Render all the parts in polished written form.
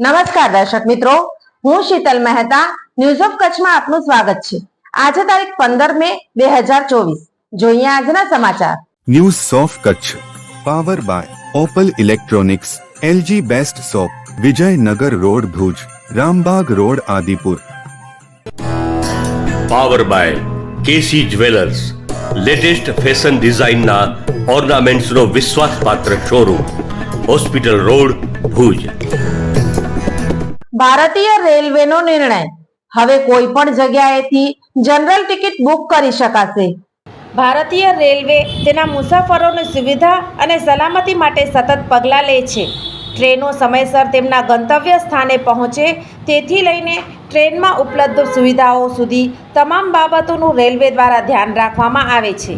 નમસ્કાર દર્શક મિત્રો, હું શીતલ મહેતા ન્યૂઝ ઓફ કચ્છમાં આપનું સ્વાગત છે। આજે તારીખ 15 મે 2024। જોઈએ આજના સમાચાર। News of Kutch power by Opal electronics, LG best shop, Vijaynagar road Bhuj, Rambagh road Adipur. Power by KC jewellers, latest fashion ડિઝાઇનના ઓર્નામેન્ટ્સનો વિશ્વાસપાત્ર શોરૂમ, હોસ્પિટલ રોડ ભુજ। ભારતીય રેલવેનો નિર્ણય, હવે કોઈ પણ જગ્યાએથી જનરલ ટિકિટ બુક કરી શકાશે। ભારતીય રેલવે તેના મુસાફરોની સુવિધા અને સલામતી માટે સતત પગલાં લે છે। ટ્રેનો સમયસર તેમના ગંતવ્ય સ્થાને પહોંચે તેથી લઈને ટ્રેનમાં ઉપલબ્ધ સુવિધાઓ સુધી તમામ બાબતોનું રેલવે દ્વારા ધ્યાન રાખવામાં આવે છે।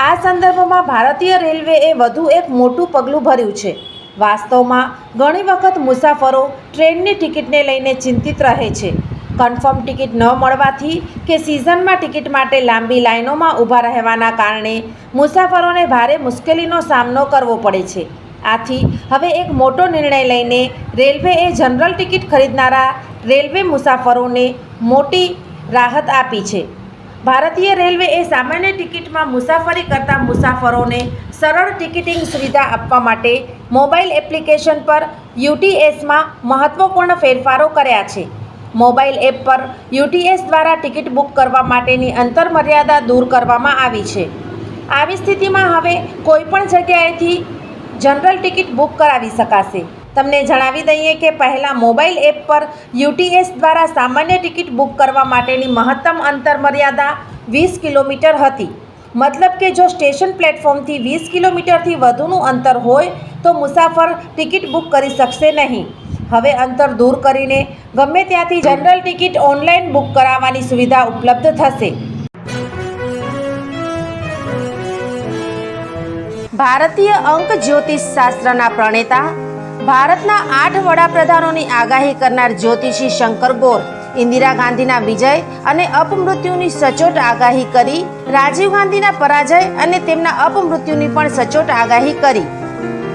આ સંદર્ભમાં ભારતીય રેલવેએ વધુ એક મોટું પગલું ભર્યું છે। વાસ્તવમાં ઘણી વખત મુસાફરો ટ્રેનની ટિકિટને લઈને ચિંતિત રહે છે। કન્ફર્મ ટિકિટ ન મળવાથી કે સિઝનમાં ટિકિટ માટે લાંબી લાઇનોમાં ઊભા રહેવાના કારણે મુસાફરોને ભારે મુશ્કેલીનો સામનો કરવો પડે છે। આથી હવે એક મોટો નિર્ણય લઈને રેલવેએ જનરલ ટિકિટ ખરીદનારા રેલવે મુસાફરોને મોટી રાહત આપી છે। ભારતીય રેલવેએ સામાન્ય ટિકિટમાં મુસાફરી કરતા મુસાફરોને સરળ ટિકિટિંગ સુવિધા આપવા માટે મોબાઈલ એપ્લિકેશન પર યુટીએસમાં મહત્વપૂર્ણ ફેરફારો કર્યા છે। મોબાઈલ એપ પર યુટીએસ દ્વારા ટિકિટ બુક કરવા માટેની અંતરમર્યાદા દૂર કરવામાં આવી છે। આવી સ્થિતિમાં હવે કોઈપણ જગ્યાએથી જનરલ ટિકિટ બુક કરાવી શકાશે। તમને જણાવી દઈએ કે પહેલાં મોબાઈલ એપ પર યુટીએસ દ્વારા સામાન્ય ટિકિટ બુક કરવા માટેની મહત્તમ અંતરમર્યાદા 20 કિલોમીટર હતી। મતલબ કે જો સ્ટેશન પ્લેટફોર્મથી 20 કિલોમીટરથી વધુનું અંતર હોય તો મુસાફર ટિકિટ બુક કરી શકશે નહીં। હવે અંતર દૂર કરીને ગમે ત્યાંથી જનરલ ટિકિટ ઓનલાઈન બુક કરાવવાની સુવિધા ઉપલબ્ધ થશે। ભારતીય અંક જ્યોતિષ શાસ્ત્રના પ્રણેતા, ભારતના 8 વડાપ્રધાનોની આગાહી કરનાર જ્યોતિષી શંકર ગોર ઇન્દિરા ગાંધીના વિજય અને અપમૃત્યુની સચોટ આગાહી કરી, રાજીવ ગાંધીના પરાજય અને તેમના અપમૃત્યુની પણ સચોટ આગાહી કરી,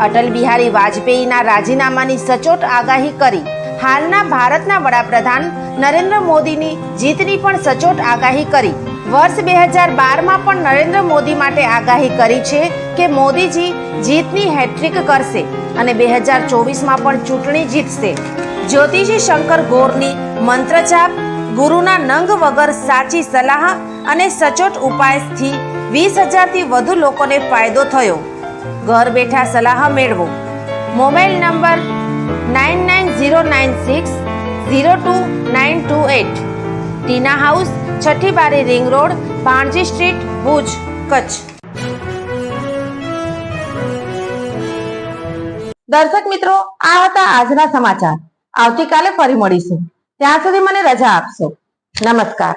અટલ બિહારી વાજપેયીના રાજીનામાની સચોટ આગાહી કરી, હાલના ભારતના વડાપ્રધાન નરેન્દ્ર મોદીની જીતની પણ સચોટ આગાહી કરી। વર્ષ 2012માં પણ નરેન્દ્ર મોદી માટે આગાહી કરી છે કે મોદીજી જીતની હેટ્રિક કરશે અને 2024માં પણ ચૂંટણી જીતશે। જ્યોતિષી શંકર ગોરની મંત્રજાપ, ગુરુના નંગ વગર સાચી સલાહ અને સચોટ ઉપાયથી 20,000થી વધુ લોકોને ફાયદો થયો। ઘર બેઠા સલાહ મેળવો। Mobile number 9909602928। ટીના હાઉસ, છઠ્ઠી બારી ring road, Bhanji street, Bhuj, Kutch. દર્શક મિત્રો, આ હતા આજના સમાચાર। આવતીકાલે ફરી મળીશું, ત્યાં સુધી મને રજા આપશો। નમસ્કાર।